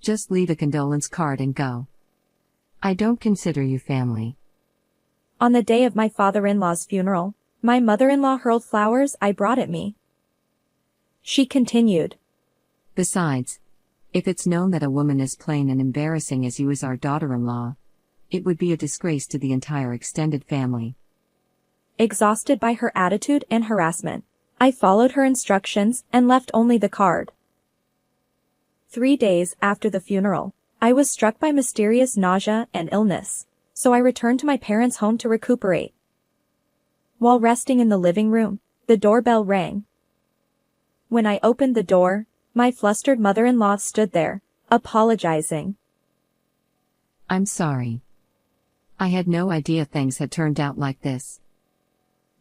Just leave a condolence card and go. I don't consider you family. On the day of my father-in-law's funeral, my mother-in-law hurled flowers I brought at me. She continued. Besides, if it's known that a woman as plain and embarrassing as you is our daughter-in-law, it would be a disgrace to the entire extended family. Exhausted by her attitude and harassment, I followed her instructions and left only the card. 3 days after the funeral, I was struck by mysterious nausea and illness, so I returned to my parents' home to recuperate. While resting in the living room, the doorbell rang. When I opened the door, my flustered mother-in-law stood there, apologizing. I'm sorry. I had no idea things had turned out like this.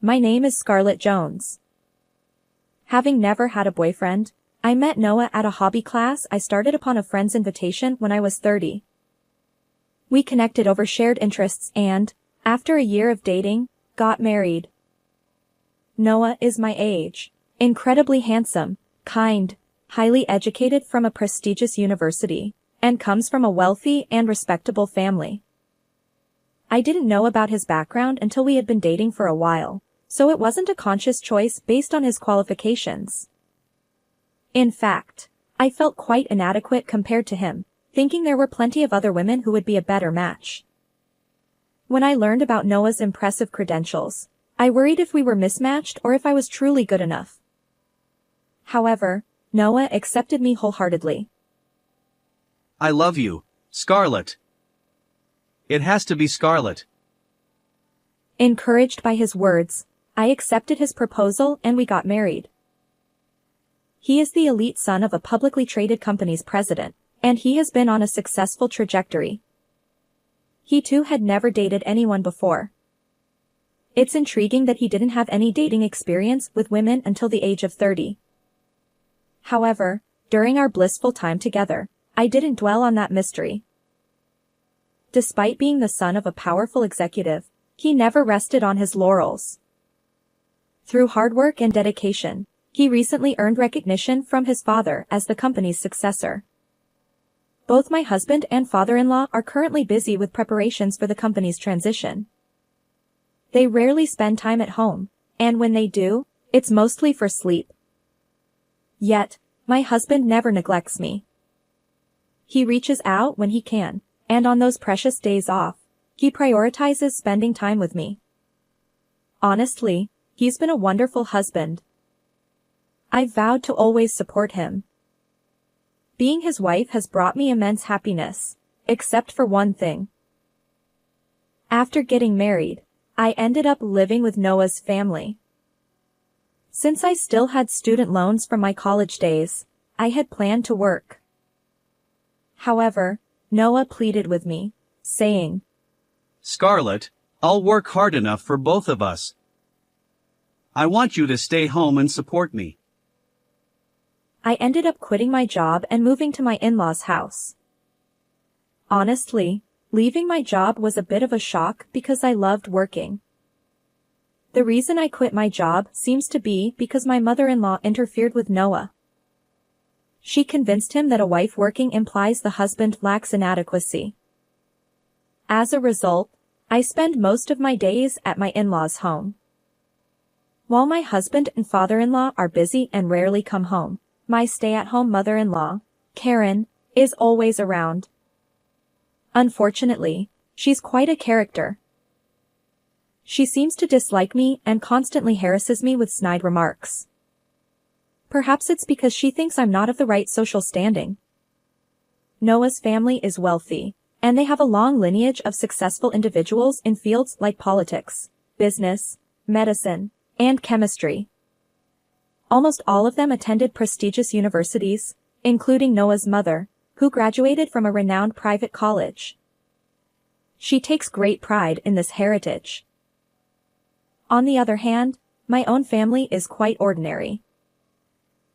My name is Scarlett Jones. Having never had a boyfriend, I met Noah at a hobby class I started upon a friend's invitation when I was 30. We connected over shared interests and, after a year of dating, got married. Noah is my age, incredibly handsome, kind, highly educated from a prestigious university, and comes from a wealthy and respectable family. I didn't know about his background until we had been dating for a while, so it wasn't a conscious choice based on his qualifications. In fact, I felt quite inadequate compared to him, thinking there were plenty of other women who would be a better match. When I learned about Noah's impressive credentials, I worried if we were mismatched or if I was truly good enough. However, Noah accepted me wholeheartedly. I love you, Scarlett. It has to be Scarlett. Encouraged by his words, I accepted his proposal and we got married. He is the elite son of a publicly traded company's president, and he has been on a successful trajectory. He too had never dated anyone before. It's intriguing that he didn't have any dating experience with women until the age of 30. However, during our blissful time together, I didn't dwell on that mystery. Despite being the son of a powerful executive, he never rested on his laurels. Through hard work and dedication, he recently earned recognition from his father as the company's successor. Both my husband and father-in-law are currently busy with preparations for the company's transition. They rarely spend time at home, and when they do, it's mostly for sleep. Yet, my husband never neglects me. He reaches out when he can, and on those precious days off, he prioritizes spending time with me. Honestly, he's been a wonderful husband. I've vowed to always support him. Being his wife has brought me immense happiness, except for one thing. After getting married, I ended up living with Noah's family. Since I still had student loans from my college days, I had planned to work. However, Noah pleaded with me, saying, Scarlett, I'll work hard enough for both of us. I want you to stay home and support me. I ended up quitting my job and moving to my in-laws' house. Honestly, leaving my job was a bit of a shock because I loved working. The reason I quit my job seems to be because my mother-in-law interfered with Noah. She convinced him that a wife working implies the husband lacks inadequacy. As a result, I spend most of my days at my in-laws' home. While my husband and father-in-law are busy and rarely come home, my stay-at-home mother-in-law, Karen, is always around. Unfortunately, she's quite a character. She seems to dislike me and constantly harasses me with snide remarks. Perhaps it's because she thinks I'm not of the right social standing. Noah's family is wealthy, and they have a long lineage of successful individuals in fields like politics, business, medicine, and chemistry. Almost all of them attended prestigious universities, including Noah's mother, who graduated from a renowned private college. She takes great pride in this heritage. On the other hand, my own family is quite ordinary.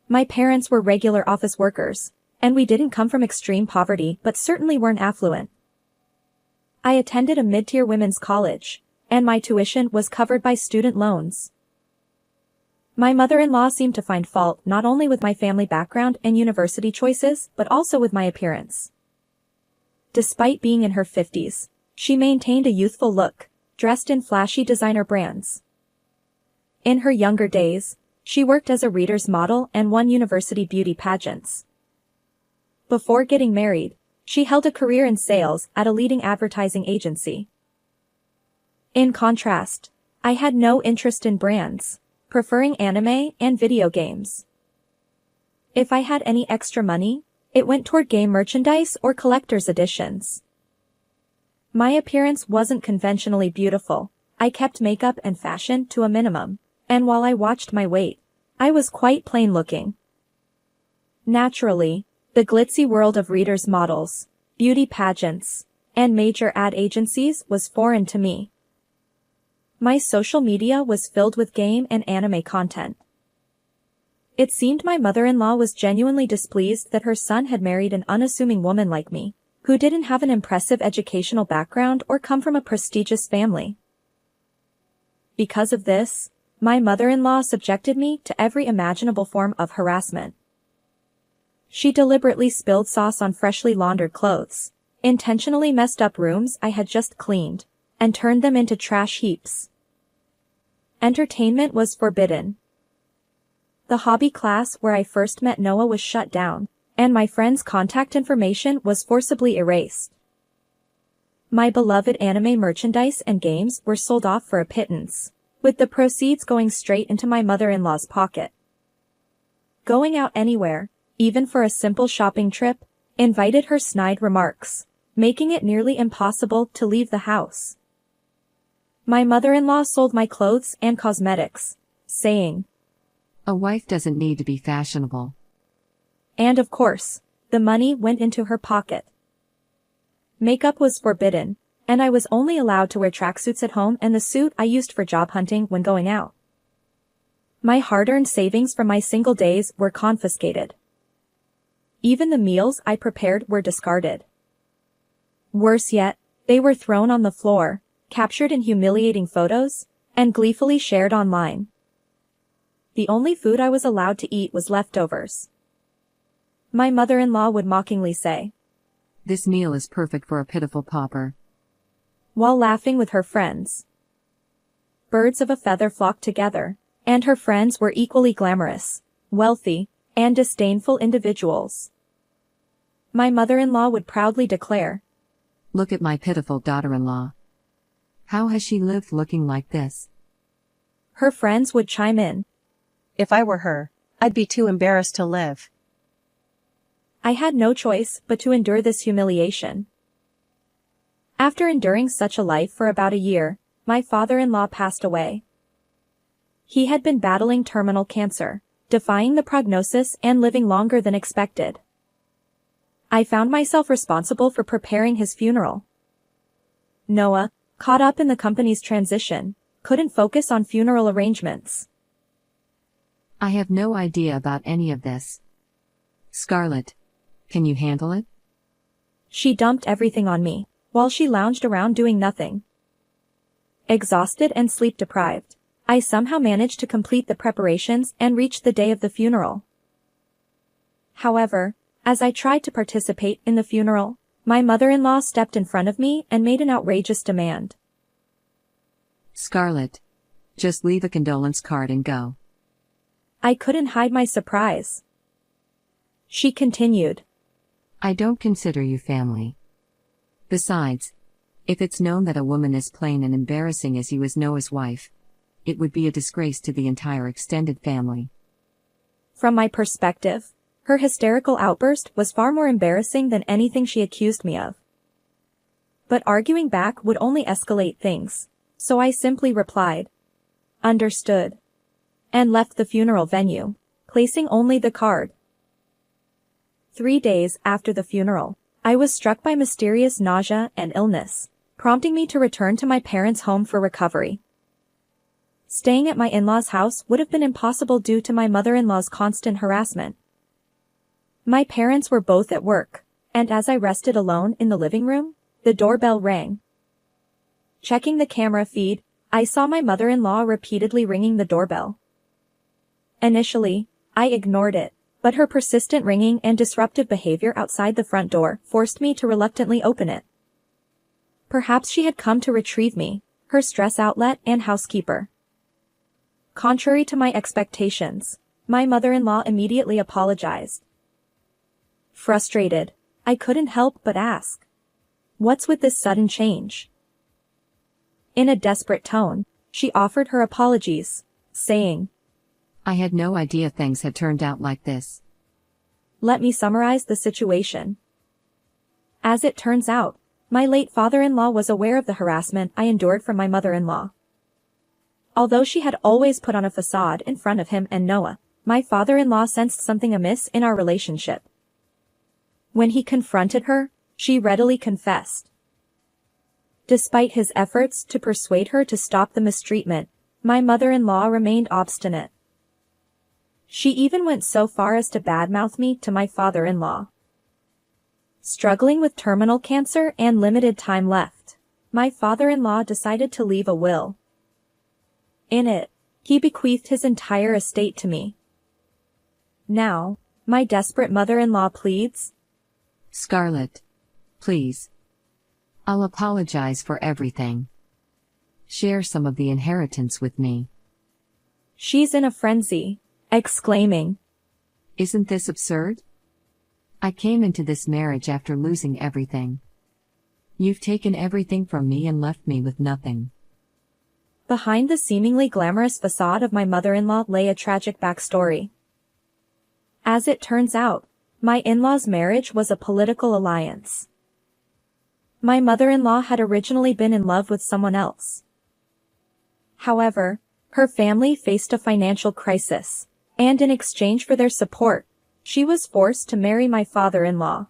My parents were regular office workers, and we didn't come from extreme poverty but certainly weren't affluent. I attended a mid-tier women's college, and my tuition was covered by student loans. My mother-in-law seemed to find fault not only with my family background and university choices but also with my appearance. Despite being in her 50s, she maintained a youthful look, dressed in flashy designer brands. In her younger days, she worked as a Reader's model and won university beauty pageants. Before getting married, she held a career in sales at a leading advertising agency. In contrast, I had no interest in brands, preferring anime and video games. If I had any extra money, it went toward game merchandise or collector's editions. My appearance wasn't conventionally beautiful. I kept makeup and fashion to a minimum, and while I watched my weight, I was quite plain looking. Naturally, the glitzy world of Reader's models, beauty pageants, and major ad agencies was foreign to me. My social media was filled with game and anime content. It seemed my mother-in-law was genuinely displeased that her son had married an unassuming woman like me, who didn't have an impressive educational background or come from a prestigious family. Because of this, my mother-in-law subjected me to every imaginable form of harassment. She deliberately spilled sauce on freshly laundered clothes, intentionally messed up rooms I had just cleaned, and turned them into trash heaps. Entertainment was forbidden. The hobby class where I first met Noah was shut down, and my friend's contact information was forcibly erased. My beloved anime merchandise and games were sold off for a pittance, with the proceeds going straight into my mother-in-law's pocket. Going out anywhere, even for a simple shopping trip, invited her snide remarks, making it nearly impossible to leave the house. My mother-in-law sold my clothes and cosmetics, saying, "A wife doesn't need to be fashionable." And of course, the money went into her pocket. Makeup was forbidden, and I was only allowed to wear tracksuits at home and the suit I used for job hunting when going out. My hard-earned savings from my single days were confiscated. Even the meals I prepared were discarded. Worse yet, they were thrown on the floor, captured in humiliating photos, and gleefully shared online. The only food I was allowed to eat was leftovers. My mother-in-law would mockingly say, "This meal is perfect for a pitiful pauper," while laughing with her friends. Birds of a feather flocked together, and her friends were equally glamorous, wealthy, and disdainful individuals. My mother-in-law would proudly declare, "Look at my pitiful daughter-in-law. How has she lived looking like this?" Her friends would chime in, "If I were her, I'd be too embarrassed to live." I had no choice but to endure this humiliation. After enduring such a life for about a year, my father-in-law passed away. He had been battling terminal cancer, defying the prognosis and living longer than expected. I found myself responsible for preparing his funeral. Noah, caught up in the company's transition, couldn't focus on funeral arrangements. "I have no idea about any of this. Scarlett, can you handle it?" She dumped everything on me, while she lounged around doing nothing. Exhausted and sleep-deprived, I somehow managed to complete the preparations and reach the day of the funeral. However, as I tried to participate in the funeral, my mother-in-law stepped in front of me and made an outrageous demand. "Scarlett, just leave a condolence card and go." I couldn't hide my surprise. She continued, "I don't consider you family. Besides, if it's known that a woman as plain and embarrassing as you is Noah's wife, it would be a disgrace to the entire extended family." From my perspective, her hysterical outburst was far more embarrassing than anything she accused me of. But arguing back would only escalate things, so I simply replied, "Understood," and left the funeral venue, placing only the card. 3 days after the funeral, I was struck by mysterious nausea and illness, prompting me to return to my parents' home for recovery. Staying at my in-laws' house would have been impossible due to my mother-in-law's constant harassment. My parents were both at work, and as I rested alone in the living room, the doorbell rang. Checking the camera feed, I saw my mother-in-law repeatedly ringing the doorbell. Initially, I ignored it, but her persistent ringing and disruptive behavior outside the front door forced me to reluctantly open it. Perhaps she had come to retrieve me, her stress outlet and housekeeper. Contrary to my expectations, my mother-in-law immediately apologized. Frustrated, I couldn't help but ask, "What's with this sudden change?" In a desperate tone, she offered her apologies, saying, I had no idea things had turned out like this. "Let me summarize the situation. As it turns out, my late father-in-law was aware of the harassment I endured from my mother-in-law. Although she had always put on a facade in front of him and Noah, my father-in-law sensed something amiss in our relationship. When he confronted her, she readily confessed. Despite his efforts to persuade her to stop the mistreatment, my mother-in-law remained obstinate. She even went so far as to badmouth me to my father-in-law. Struggling with terminal cancer and limited time left, my father-in-law decided to leave a will. In it, he bequeathed his entire estate to me. Now, my desperate mother-in-law pleads, Scarlett. Please. I'll apologize for everything. Share some of the inheritance with me. She's in a frenzy, exclaiming, Isn't this absurd? I came into this marriage after losing everything. You've taken everything from me and left me with nothing. Behind the seemingly glamorous facade of my mother-in-law lay a tragic backstory. As it turns out, my in-law's marriage was a political alliance. My mother-in-law had originally been in love with someone else. However, her family faced a financial crisis, and in exchange for their support, she was forced to marry my father-in-law.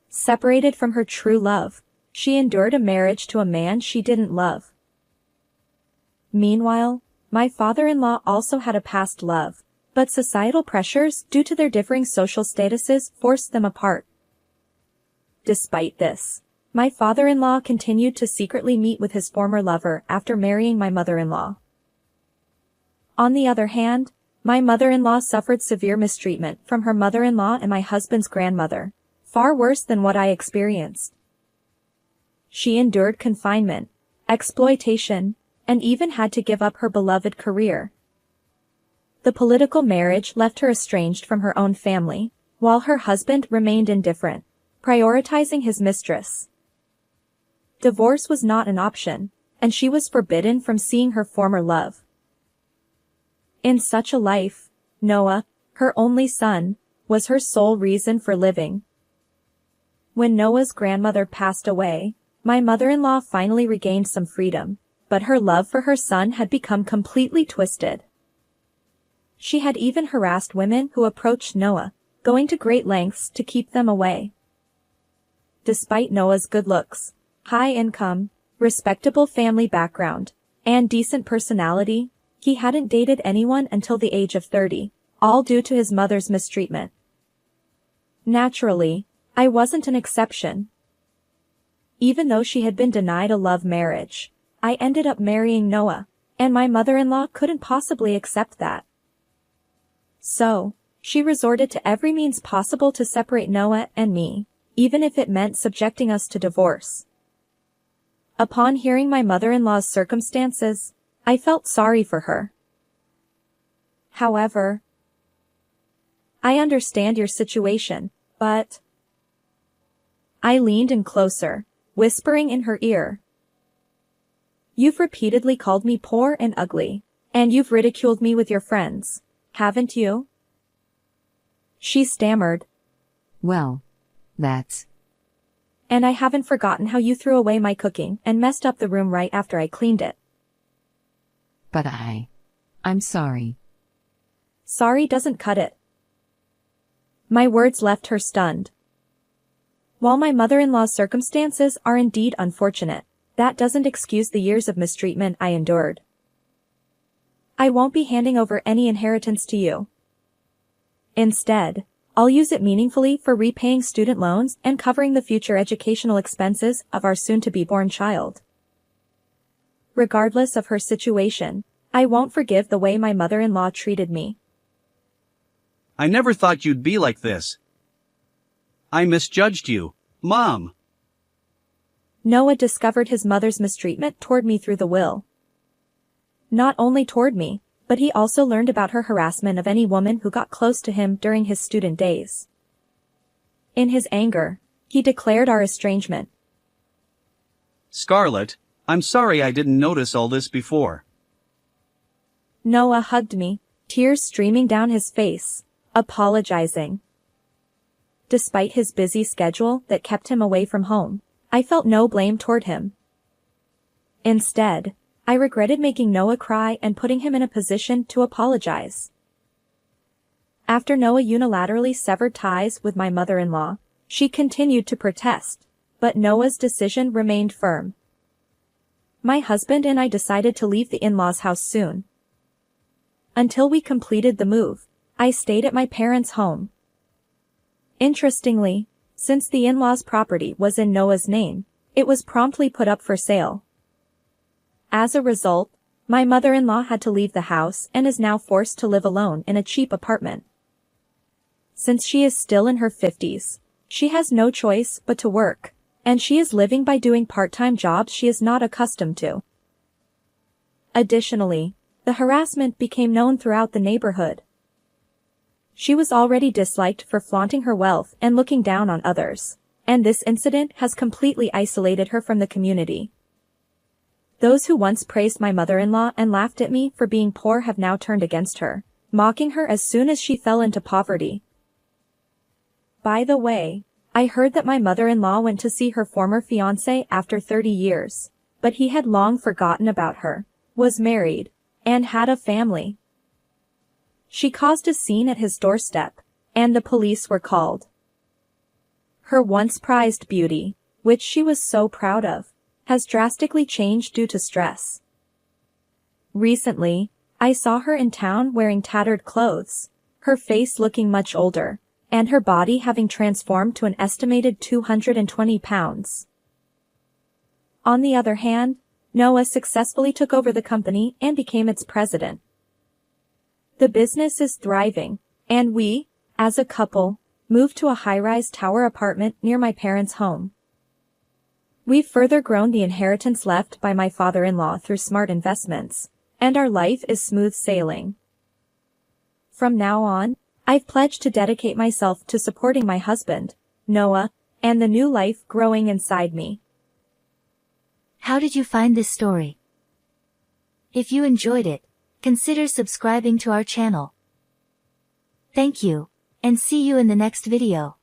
Separated from her true love, she endured a marriage to a man she didn't love. Meanwhile, my father-in-law also had a past love, but societal pressures due to their differing social statuses forced them apart. Despite this, my father-in-law continued to secretly meet with his former lover after marrying my mother-in-law. On the other hand, my mother-in-law suffered severe mistreatment from her mother-in-law and my husband's grandmother, far worse than what I experienced. She endured confinement, exploitation, and even had to give up her beloved career. The political marriage left her estranged from her own family, while her husband remained indifferent, prioritizing his mistress. Divorce was not an option, and she was forbidden from seeing her former love. In such a life, Noah, her only son, was her sole reason for living. When Noah's grandmother passed away, my mother-in-law finally regained some freedom, but her love for her son had become completely twisted. She had even harassed women who approached Noah, going to great lengths to keep them away. Despite Noah's good looks, high income, respectable family background, and decent personality, he hadn't dated anyone until the age of 30, all due to his mother's mistreatment. Naturally, I wasn't an exception. Even though she had been denied a love marriage, I ended up marrying Noah, and my mother-in-law couldn't possibly accept that. So, she resorted to every means possible to separate Noah and me, even if it meant subjecting us to divorce. Upon hearing my mother-in-law's circumstances, I felt sorry for her. However, I understand your situation, but... I leaned in closer, whispering in her ear. You've repeatedly called me poor and ugly, and you've ridiculed me with your friends, haven't you? She stammered. Well, that's... And I haven't forgotten how you threw away my cooking and messed up the room right after I cleaned it. But I'm sorry. Sorry doesn't cut it. My words left her stunned. While my mother-in-law's circumstances are indeed unfortunate, that doesn't excuse the years of mistreatment I endured. I won't be handing over any inheritance to you. Instead, I'll use it meaningfully for repaying student loans and covering the future educational expenses of our soon-to-be-born child. Regardless of her situation, I won't forgive the way my mother-in-law treated me. I never thought you'd be like this. I misjudged you, Mom. Noah discovered his mother's mistreatment toward me through the will. Not only toward me, but he also learned about her harassment of any woman who got close to him during his student days. In his anger, he declared our estrangement. Scarlett, I'm sorry I didn't notice all this before. Noah hugged me, tears streaming down his face, apologizing. Despite his busy schedule that kept him away from home, I felt no blame toward him. Instead, I regretted making Noah cry and putting him in a position to apologize. After Noah unilaterally severed ties with my mother-in-law, she continued to protest, but Noah's decision remained firm. My husband and I decided to leave the in-laws' house soon. Until we completed the move, I stayed at my parents' home. Interestingly, since the in-laws' property was in Noah's name, it was promptly put up for sale. As a result, my mother-in-law had to leave the house and is now forced to live alone in a cheap apartment. Since she is still in her 50s, she has no choice but to work, and she is living by doing part-time jobs she is not accustomed to. Additionally, the harassment became known throughout the neighborhood. She was already disliked for flaunting her wealth and looking down on others, and this incident has completely isolated her from the community. Those who once praised my mother-in-law and laughed at me for being poor have now turned against her, mocking her as soon as she fell into poverty. By the way, I heard that my mother-in-law went to see her former fiancé after 30 years, but he had long forgotten about her, was married, and had a family. She caused a scene at his doorstep, and the police were called. Her once prized beauty, which she was so proud of, has drastically changed due to stress. Recently, I saw her in town wearing tattered clothes, her face looking much older, and her body having transformed to an estimated 220 pounds. On the other hand, Noah successfully took over the company and became its president. The business is thriving, and we, as a couple, moved to a high-rise tower apartment near my parents' home. We've further grown the inheritance left by my father-in-law through smart investments, and our life is smooth sailing. From now on, I've pledged to dedicate myself to supporting my husband, Noah, and the new life growing inside me. How did you find this story? If you enjoyed it, consider subscribing to our channel. Thank you, and see you in the next video.